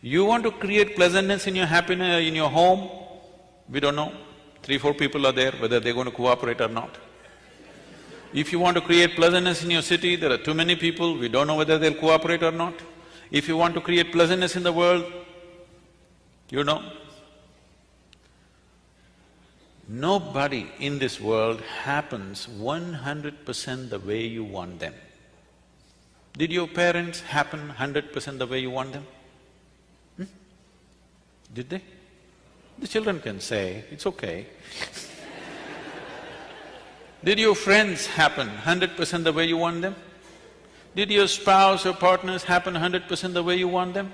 You want to create pleasantness in your happiness, in your home, we don't know. 3, 4 people are there, whether they're going to cooperate or not. If you want to create pleasantness in your city, there are too many people, we don't know whether they'll cooperate or not. If you want to create pleasantness in the world, you know. Nobody in this world happens 100% the way you want them. Did your parents happen 100% the way you want them? Did they? The children can say, it's okay. Did your friends happen 100% the way you want them? Did your spouse or partners happen 100% the way you want them?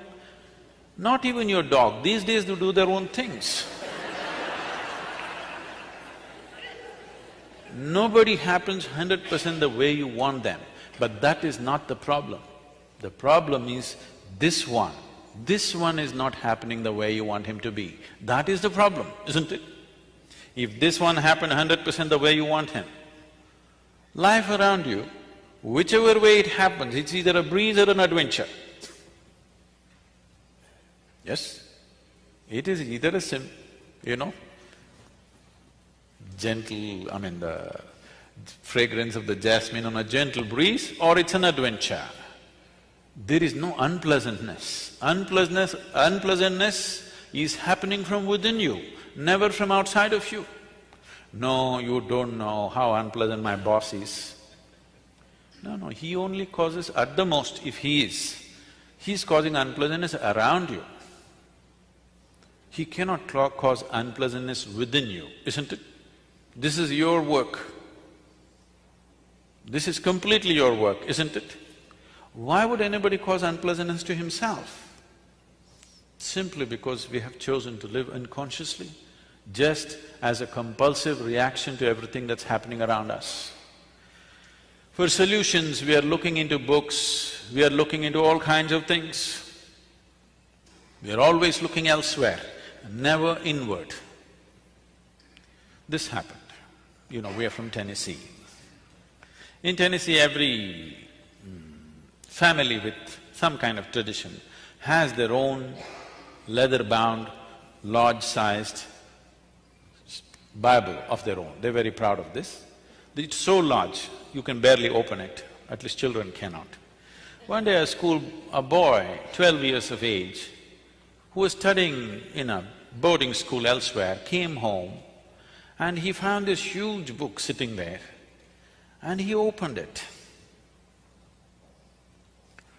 Not even your dog. These days they do their own things. Nobody happens 100% the way you want them, but that is not the problem. The problem is this one. This one is not happening the way you want him to be. That is the problem, isn't it? If this one happened 100% the way you want him, life around you, whichever way it happens, it's either a breeze or an adventure. Yes? It is either a gentle, the fragrance of the jasmine on a gentle breeze, or it's an adventure. There is no unpleasantness. Unpleasantness is happening from within you, never from outside of you. No, you don't know how unpleasant my boss is. No, he only causes, at the most, if he's causing unpleasantness around you. He cannot cause unpleasantness within you, isn't it? This is your work. This is completely your work, isn't it? Why would anybody cause unpleasantness to himself? Simply because we have chosen to live unconsciously, just as a compulsive reaction to everything that's happening around us. For solutions, we are looking into books, we are looking into all kinds of things. We are always looking elsewhere, never inward. This happened. We are from Tennessee. In Tennessee, every family with some kind of tradition has their own leather-bound, large-sized Bible of their own. They're very proud of this. It's so large, you can barely open it, at least children cannot. One day a boy, 12 years of age, who was studying in a boarding school elsewhere, came home and he found this huge book sitting there and he opened it.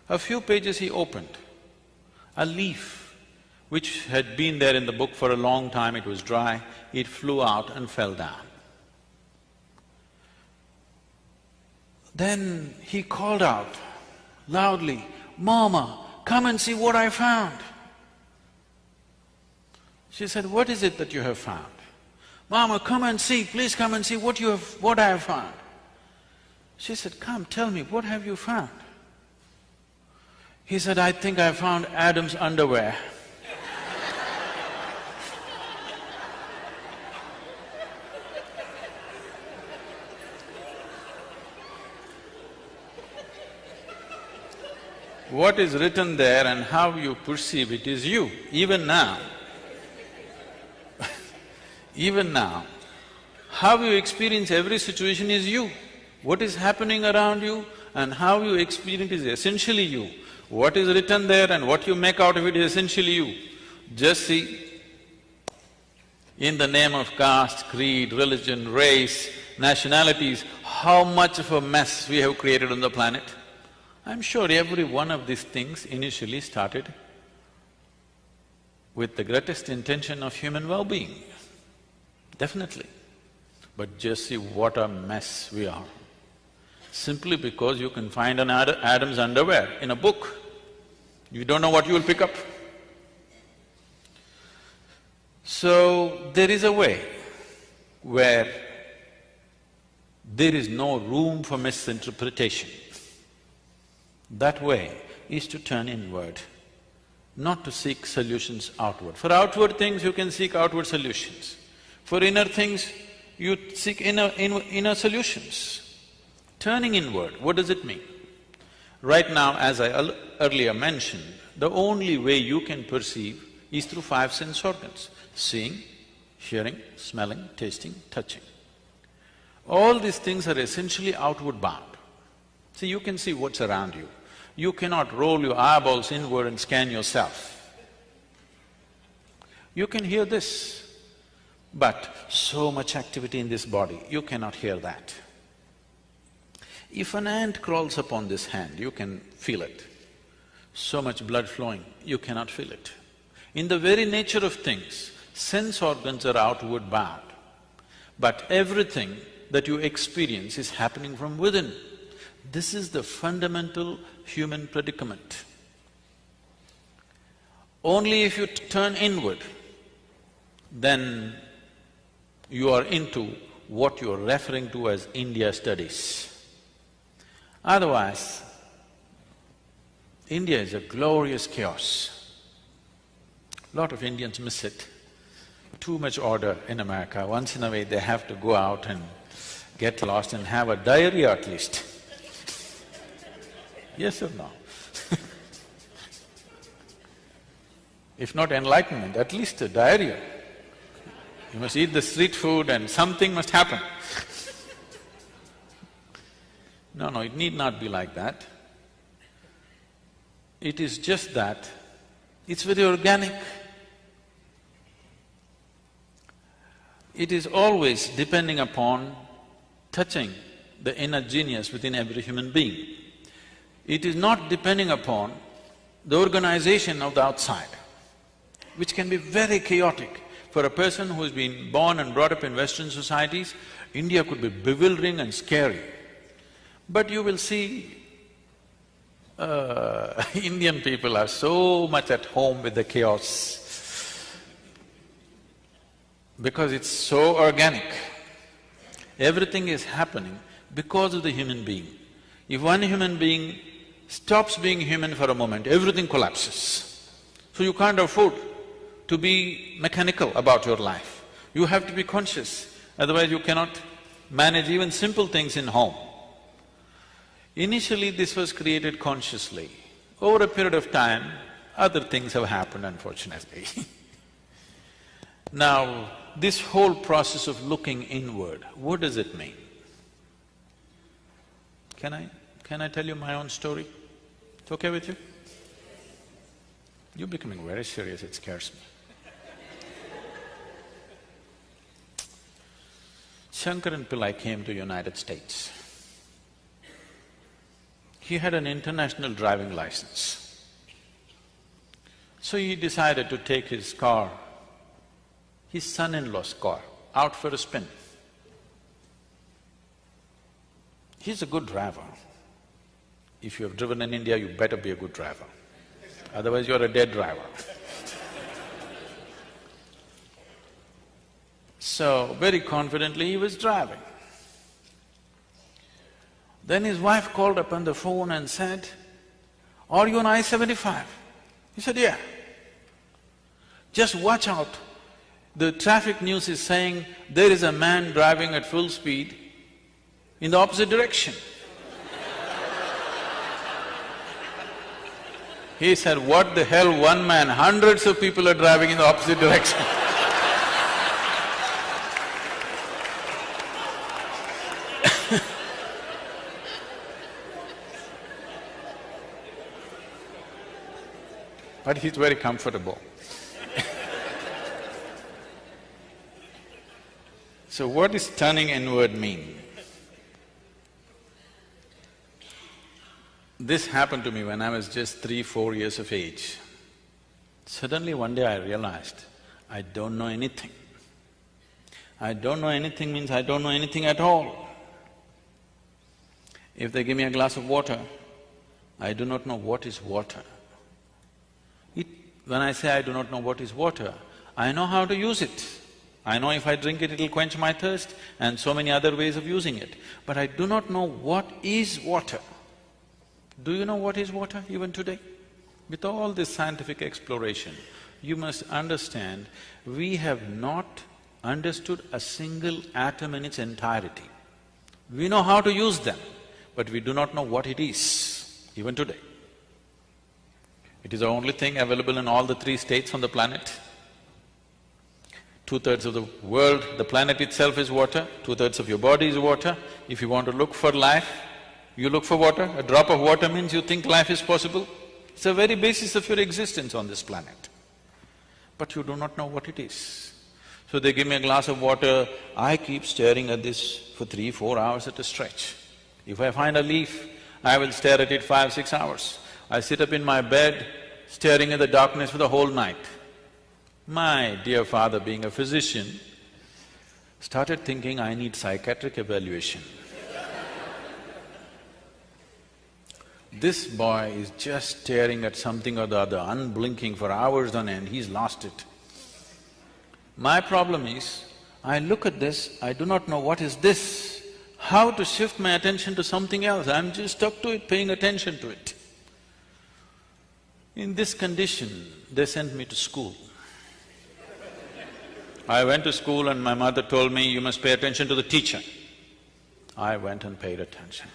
A few pages he opened, a leaf which had been there in the book for a long time, it was dry, it flew out and fell down. Then he called out loudly, "Mama, come and see what I found." She said, "What is it that you have found?" "Mama, come and see, please come and see what I have found." She said, "Come, tell me, what have you found?" He said, "I think I found Adam's underwear." What is written there and how you perceive it is you, even now. Even now, how you experience every situation is you. What is happening around you and how you experience is essentially you. What is written there and what you make out of it is essentially you. Just see, in the name of caste, creed, religion, race, nationalities, how much of a mess we have created on the planet. I'm sure every one of these things initially started with the greatest intention of human well-being, definitely. But just see what a mess we are. Simply because you can find an Adam's underwear in a book, you don't know what you will pick up. So, there is a way where there is no room for misinterpretation. That way is to turn inward, not to seek solutions outward. For outward things, you can seek outward solutions. For inner things, you seek inner solutions. Turning inward, what does it mean? Right now, as I earlier mentioned, The only way you can perceive is through five sense organs: seeing, hearing, smelling, tasting, touching. All these things are essentially outward bound. See, you can see what's around you. You cannot roll your eyeballs inward and scan yourself. You can hear this, but so much activity in this body, you cannot hear that. If an ant crawls upon this hand, you can feel it. So much blood flowing, you cannot feel it. In the very nature of things, sense organs are outward bound, but everything that you experience is happening from within. This is the fundamental human predicament. Only if you turn inward, then you are into what you're referring to as India studies. Otherwise, India is a glorious chaos. Lot of Indians miss it. Too much order in America. Once in a way they have to go out and get lost and have a diarrhea at least. Yes or no? If not enlightenment, at least a diarrhea. You must eat the street food and something must happen. No, it need not be like that. It is just that it's very organic. It is always depending upon touching the inner genius within every human being. It is not depending upon the organization of the outside, which can be very chaotic. For a person who's been born and brought up in Western societies, India could be bewildering and scary. But you will see, Indian people are so much at home with the chaos because it's so organic. Everything is happening because of the human being. If one human being stops being human for a moment, everything collapses. So you can't afford to be mechanical about your life. You have to be conscious, otherwise you cannot manage even simple things in home. Initially, this was created consciously. Over a period of time, other things have happened, unfortunately. Now, this whole process of looking inward, what does it mean? Can I tell you my own story? It's okay with you? You're becoming very serious, it scares me. Shankaran Pillai came to United States. He had an international driving license. So he decided to take his car, his son-in-law's car, out for a spin. He's a good driver. If you have driven in India, you better be a good driver, otherwise you're a dead driver. So, very confidently he was driving. Then his wife called up on the phone and said, "Are you on I-75?" He said, "Yeah." "Just watch out, the traffic news is saying there is a man driving at full speed in the opposite direction." He said, "What the hell, one man, hundreds of people are driving in the opposite direction." But he's very comfortable. So what does turning inward mean? This happened to me when I was just 3-4 years of age. Suddenly one day I realized, I don't know anything. I don't know anything means I don't know anything at all. If they give me a glass of water, I do not know what is water. When I say I do not know what is water, I know how to use it. I know if I drink it, it'll quench my thirst and so many other ways of using it. But I do not know what is water. Do you know what is water even today? With all this scientific exploration, you must understand, we have not understood a single atom in its entirety. We know how to use them, but we do not know what it is, even today. It is the only thing available in all the three states on the planet. 2/3 of the world, the planet itself is water, 2/3 of your body is water. If you want to look for life, you look for water. A drop of water means you think life is possible. It's the very basis of your existence on this planet. But you do not know what it is. So they give me a glass of water, I keep staring at this for 3-4 hours at a stretch. If I find a leaf, I will stare at it 5-6 hours. I sit up in my bed, staring at the darkness for the whole night. My dear father, being a physician, started thinking I need psychiatric evaluation. This boy is just staring at something or the other, unblinking for hours on end, he's lost it. My problem is, I look at this, I do not know what is this, how to shift my attention to something else, I'm just stuck to it, paying attention to it. In this condition, they sent me to school. I went to school and my mother told me, you must pay attention to the teacher. I went and paid attention.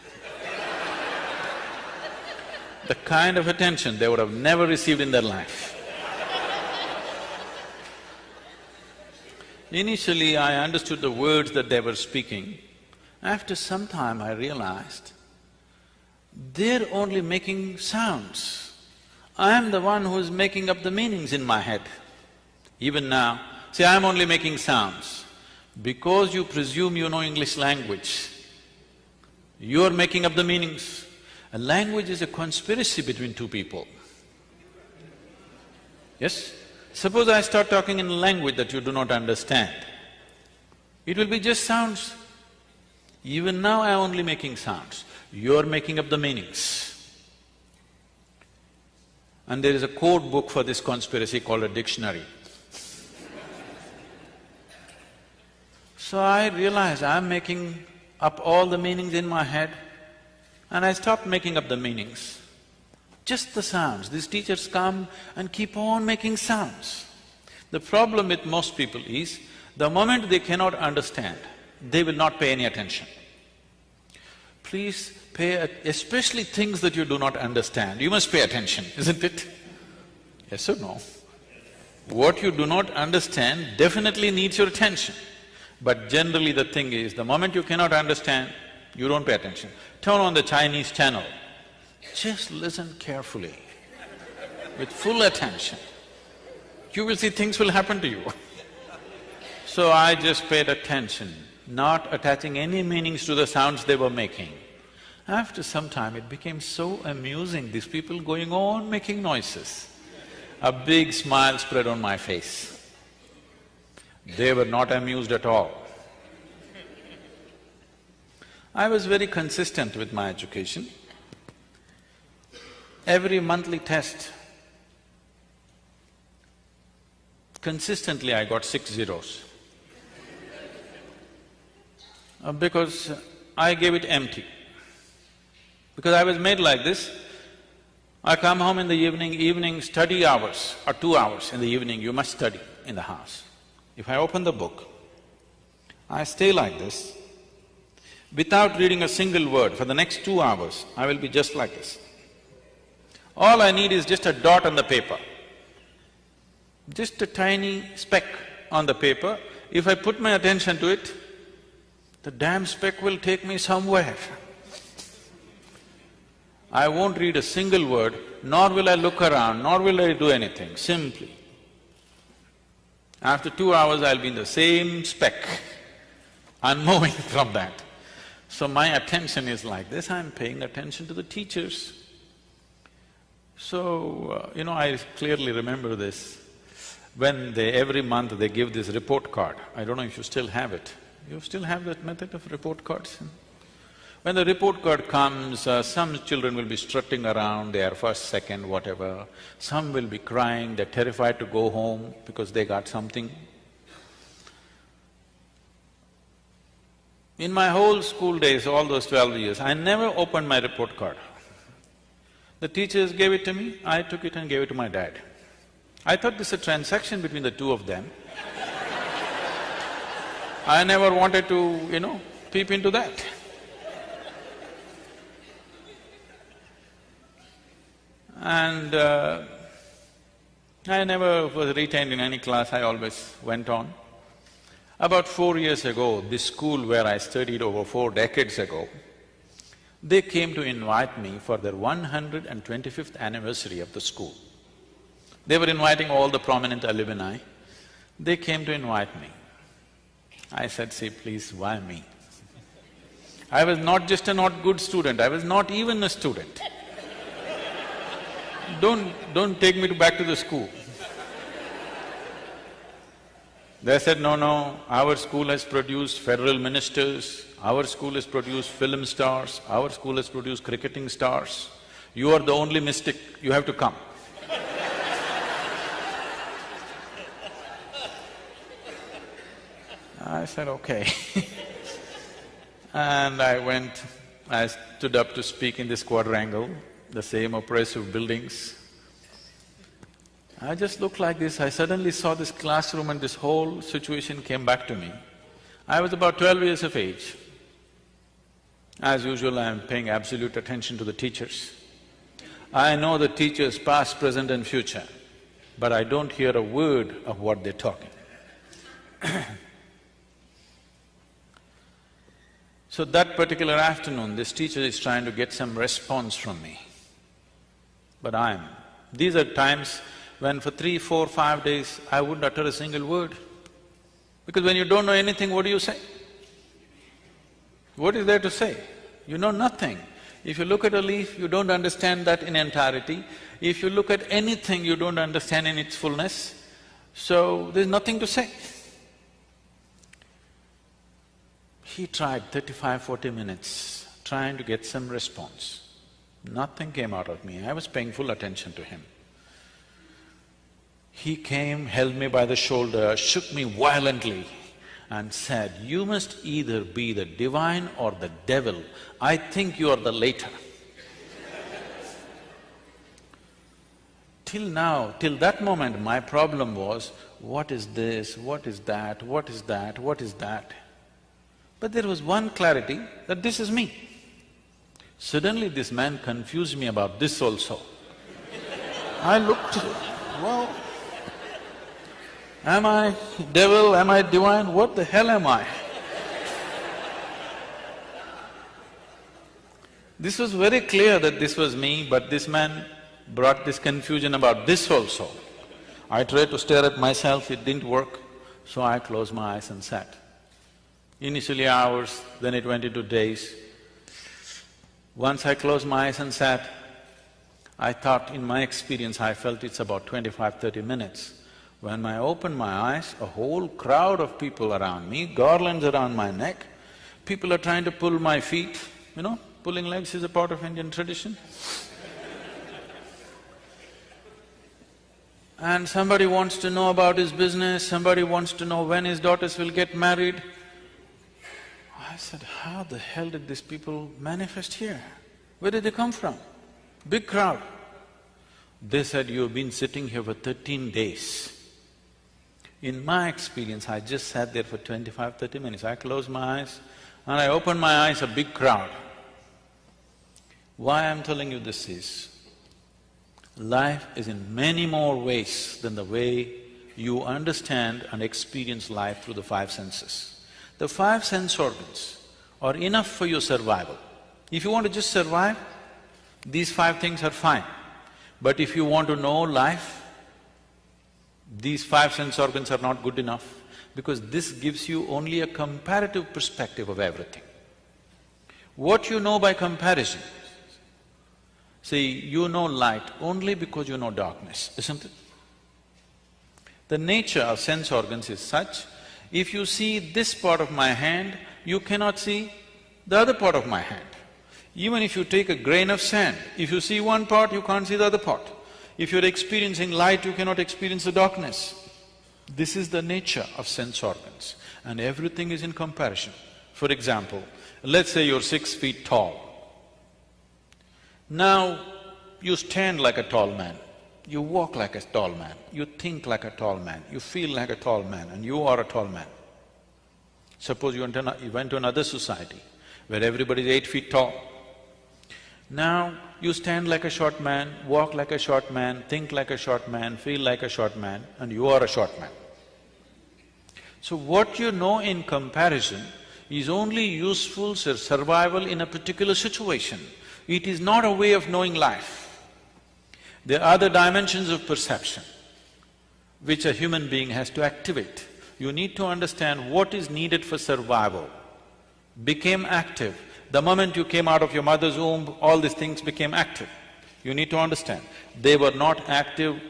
The kind of attention they would have never received in their life. Initially, I understood the words that they were speaking. After some time, I realized they're only making sounds. I'm the one who's making up the meanings in my head. Even now, see, I'm only making sounds. Because you presume you know English language, you're making up the meanings. A language is a conspiracy between two people. Yes? Suppose I start talking in a language that you do not understand, it will be just sounds. Even now I'm only making sounds, you're making up the meanings. And there is a code book for this conspiracy called a dictionary. So I realized I'm making up all the meanings in my head, and I stopped making up the meanings. Just the sounds. These teachers come and keep on making sounds. The problem with most people is, the moment they cannot understand, they will not pay any attention. Please especially things that you do not understand, you must pay attention, isn't it? Yes or no? What you do not understand definitely needs your attention. But generally the thing is, the moment you cannot understand, you don't pay attention. Turn on the Chinese channel, just listen carefully, with full attention. You will see things will happen to you. So I just paid attention, not attaching any meanings to the sounds they were making. After some time, it became so amusing, these people going on making noises. A big smile spread on my face. They were not amused at all. I was very consistent with my education. Every monthly test, consistently I got 6 zeros. Because I gave it empty. Because I was made like this, I come home in the evening study hours, or 2 hours in the evening, you must study in the house. If I open the book, I stay like this, without reading a single word. For the next 2 hours, I will be just like this. All I need is just a dot on the paper, just a tiny speck on the paper. If I put my attention to it, the damn speck will take me somewhere. I won't read a single word, nor will I look around, nor will I do anything, simply. After 2 hours, I'll be in the same speck, unmoving from that. So my attention is like this, I'm paying attention to the teachers. So, I clearly remember this. When every month they give this report card, I don't know if you still have it. You still have that method of report cards? When the report card comes, some children will be strutting around, they are first, second, whatever. Some will be crying, they're terrified to go home because they got something. In my whole school days, all those 12 years, I never opened my report card. The teachers gave it to me, I took it and gave it to my dad. I thought this is a transaction between the two of them. I never wanted to, peep into that. And I never was retained in any class, I always went on. About 4 years ago, this school where I studied over 4 decades ago, they came to invite me for their 125th anniversary of the school. They were inviting all the prominent alumni. They came to invite me. I said, see, please, why me? I was not just a not good student, I was not even a student. Don't take me back to the school. They said, no, our school has produced federal ministers, our school has produced film stars, our school has produced cricketing stars. You are the only mystic, you have to come. I said, okay. And I stood up to speak in this quadrangle, the same oppressive buildings. I just looked like this, I suddenly saw this classroom and this whole situation came back to me. I was about 12 years of age. As usual, I am paying absolute attention to the teachers. I know the teachers past, present and future, but I don't hear a word of what they're talking. So that particular afternoon, this teacher is trying to get some response from me. But these are times when for 3, 4, 5 days, I wouldn't utter a single word. Because when you don't know anything, what do you say? What is there to say? You know nothing. If you look at a leaf, you don't understand that in entirety. If you look at anything, you don't understand in its fullness. So, there's nothing to say. He tried 35, 40 minutes trying to get some response. Nothing came out of me, I was paying full attention to him. He came, held me by the shoulder, shook me violently and said, you must either be the divine or the devil. I think you are the later. Till now, till that moment, my problem was, what is this, what is that, what is that, what is that? But there was one clarity that this is me. Suddenly this man confused me about this also. I looked, well, am I devil, am I divine, what the hell am I? This was very clear that this was me, but this man brought this confusion about this also. I tried to stare at myself, it didn't work, so I closed my eyes and sat. Initially hours, then it went into days. Once I closed my eyes and sat, I thought, in my experience, I felt it's about 25–30 minutes. When I opened my eyes, a whole crowd of people around me, garlands around my neck, people are trying to pull my feet, you know, pulling legs is a part of Indian tradition. And somebody wants to know about his business, somebody wants to know when his daughters will get married. I said, how the hell did these people manifest here? Where did they come from? Big crowd. They said, you've been sitting here for 13 days. In my experience, I just sat there for 25–30 minutes. I closed my eyes and I opened my eyes, a big crowd. Why I'm telling you this is, life is in many more ways than the way you understand and experience life through the 5 senses. The 5 sense organs are enough for your survival. If you want to just survive, these 5 things are fine. But if you want to know life, these 5 sense organs are not good enough, because this gives you only a comparative perspective of everything. What you know by comparison, see, you know light only because you know darkness, isn't it? The nature of sense organs is such, if you see this part of my hand, you cannot see the other part of my hand. Even if you take a grain of sand, if you see one part, you can't see the other part. If you're experiencing light, you cannot experience the darkness. This is the nature of sense organs, and everything is in comparison. For example, let's say you're 6 feet tall. Now, you stand like a tall man, you walk like a tall man, you think like a tall man, you feel like a tall man, and you are a tall man. Suppose you went to another society where everybody is 8 feet tall. Now you stand like a short man, walk like a short man, think like a short man, feel like a short man, and you are a short man. So what you know in comparison is only useful for survival in a particular situation. It is not a way of knowing life. There are other dimensions of perception which a human being has to activate. You need to understand what is needed for survival. Became active. The moment you came out of your mother's womb, all these things became active. You need to understand, they were not active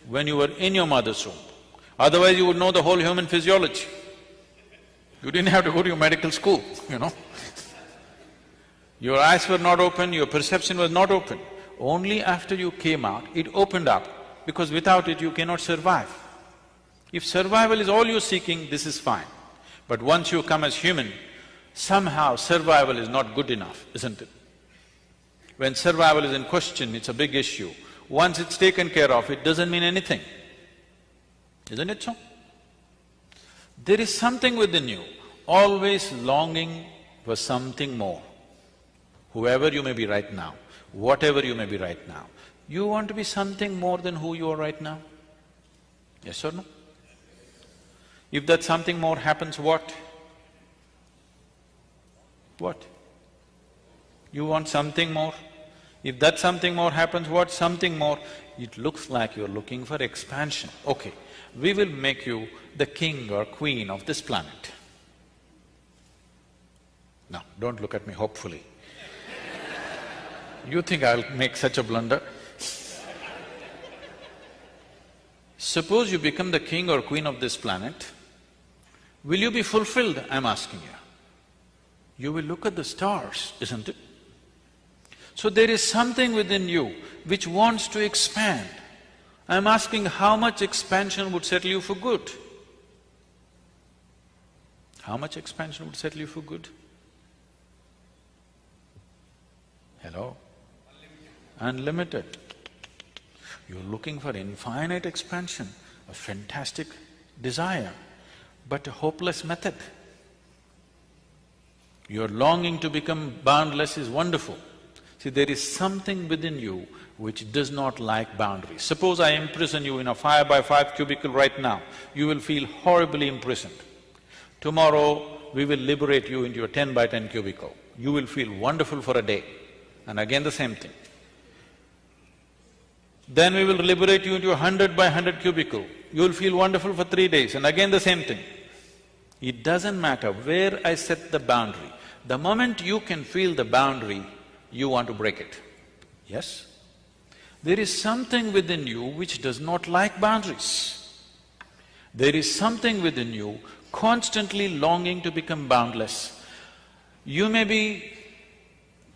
when you were in your mother's womb. Otherwise you would know the whole human physiology. You didn't have to go to your medical school, you know. Your eyes were not open, your perception was not open. Only after you came out, it opened up, because without it you cannot survive. If survival is all you're seeking, this is fine. But once you come as human, somehow survival is not good enough, isn't it? When survival is in question, it's a big issue. Once it's taken care of, it doesn't mean anything. Isn't it so? There is something within you, always longing for something more. Whoever you may be right now, whatever you may be right now, you want to be something more than who you are right now? Yes or no? If that something more happens, what? What? You want something more? If that something more happens, what? Something more, it looks like you're looking for expansion. Okay, we will make you the king or queen of this planet. Now, don't look at me hopefully. You think I'll make such a blunder? Suppose you become the king or queen of this planet, will you be fulfilled, I'm asking you? You will look at the stars, isn't it? So there is something within you which wants to expand. I'm asking how much expansion would settle you for good? How much expansion would settle you for good? Hello? Unlimited. You're looking for infinite expansion, a fantastic desire, but a hopeless method. Your longing to become boundless is wonderful. See, there is something within you which does not like boundaries. Suppose I imprison you in a 5x5 cubicle right now, you will feel horribly imprisoned. Tomorrow, we will liberate you into a 10x10 cubicle. You will feel wonderful for a day, and again the same thing. Then we will liberate you into a 100x100 cubicle. You will feel wonderful for 3 days, and again the same thing. It doesn't matter where I set the boundary. The moment you can feel the boundary, you want to break it. Yes? There is something within you which does not like boundaries. There is something within you constantly longing to become boundless. You may be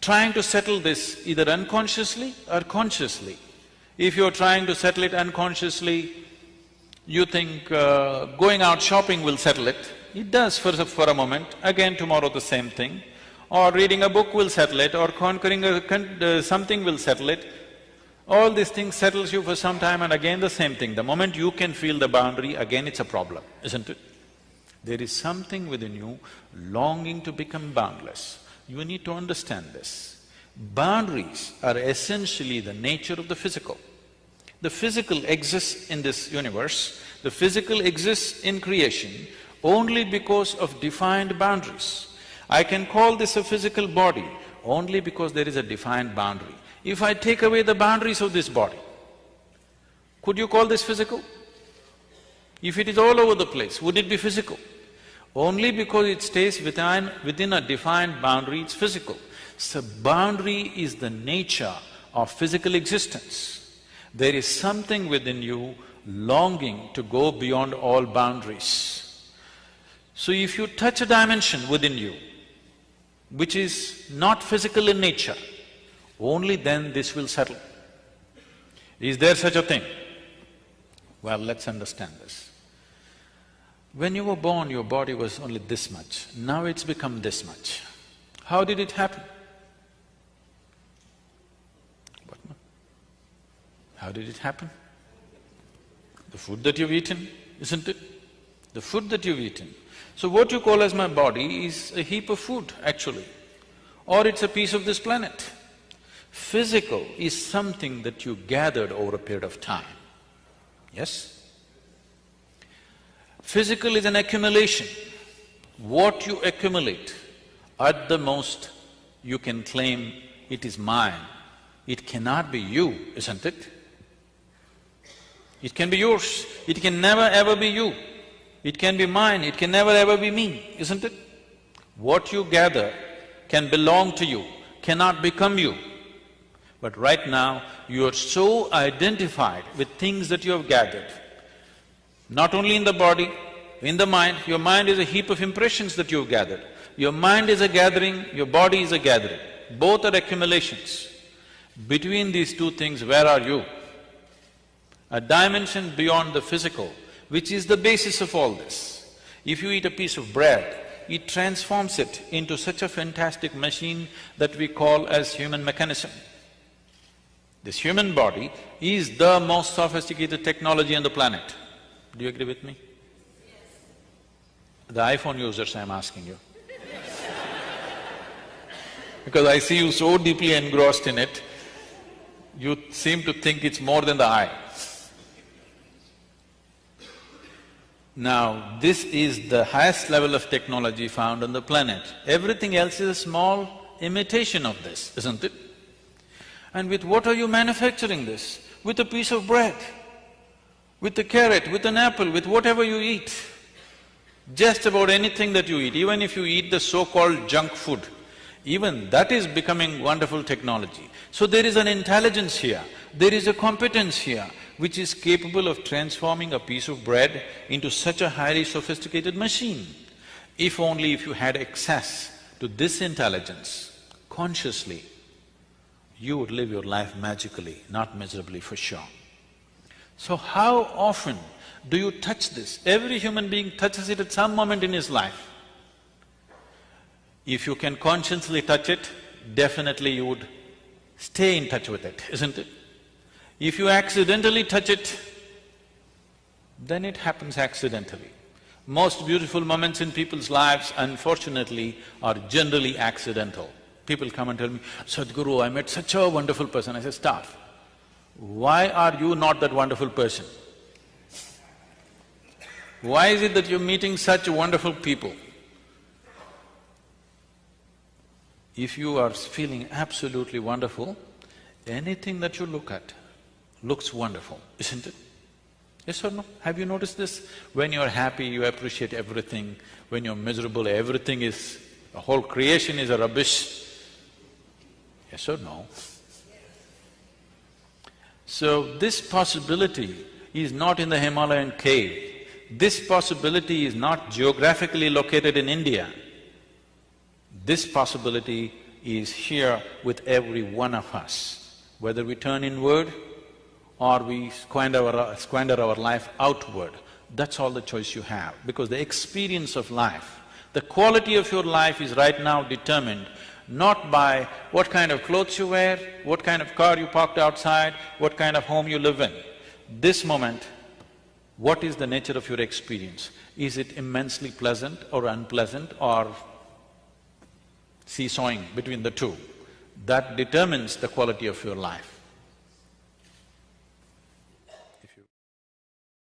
trying to settle this either unconsciously or consciously. If you're trying to settle it unconsciously, you think going out shopping will settle it. It does for a moment, again tomorrow the same thing. Or reading a book will settle it, or conquering something will settle it. All these things settles you for some time, and again the same thing. The moment you can feel the boundary, again it's a problem, isn't it? There is something within you longing to become boundless. You need to understand this. Boundaries are essentially the nature of the physical. The physical exists in this universe, the physical exists in creation only because of defined boundaries. I can call this a physical body only because there is a defined boundary. If I take away the boundaries of this body, could you call this physical? If it is all over the place, would it be physical? Only because it stays within a defined boundary, it's physical. So boundary is the nature of physical existence. There is something within you longing to go beyond all boundaries. So if you touch a dimension within you, which is not physical in nature, only then this will settle. Is there such a thing? Well, let's understand this. When you were born, your body was only this much, now it's become this much. How did it happen? What? How did it happen? The food that you've eaten, isn't it? The food that you've eaten. So what you call as my body is a heap of food, actually, or it's a piece of this planet. Physical is something that you gathered over a period of time, yes? Physical is an accumulation. What you accumulate, at the most, you can claim it is mine. It cannot be you, isn't it? It can be yours, it can never ever be you. It can be mine, it can never ever be me, isn't it? What you gather can belong to you, cannot become you. But right now, you are so identified with things that you have gathered, not only in the body, in the mind. Your mind is a heap of impressions that you have gathered. Your mind is a gathering, your body is a gathering. Both are accumulations. Between these two things, where are you? A dimension beyond the physical, which is the basis of all this. If you eat a piece of bread, it transforms it into such a fantastic machine that we call as human mechanism. This human body is the most sophisticated technology on the planet. Do you agree with me? The iPhone users, I'm asking you. Because I see you so deeply engrossed in it, you seem to think it's more than the eye. Now, this is the highest level of technology found on the planet. Everything else is a small imitation of this, isn't it? And with what are you manufacturing this? With a piece of bread, with a carrot, with an apple, with whatever you eat. Just about anything that you eat, even if you eat the so-called junk food, even that is becoming wonderful technology. So there is an intelligence here, there is a competence here, which is capable of transforming a piece of bread into such a highly sophisticated machine. If only if you had access to this intelligence consciously, you would live your life magically, not miserably for sure. So how often do you touch this? Every human being touches it at some moment in his life. If you can consciously touch it, definitely you would stay in touch with it, isn't it? If you accidentally touch it, then it happens accidentally. Most beautiful moments in people's lives, unfortunately, are generally accidental. People come and tell me, Sadhguru, I met such a wonderful person. I say, stop. Why are you not that wonderful person? Why is it that you're meeting such wonderful people? If you are feeling absolutely wonderful, anything that you look at looks wonderful, isn't it? Yes or no? Have you noticed this? When you're happy, you appreciate everything. When you're miserable, everything is… the whole creation is a rubbish. Yes or no? So this possibility is not in the Himalayan cave. This possibility is not geographically located in India. This possibility is here with every one of us. Whether we turn inward or we squander our life outward, that's all the choice you have. Because the experience of life, the quality of your life is right now determined not by what kind of clothes you wear, what kind of car you parked outside, what kind of home you live in. This moment, what is the nature of your experience? Is it immensely pleasant or unpleasant or seesawing between the two? That determines the quality of your life.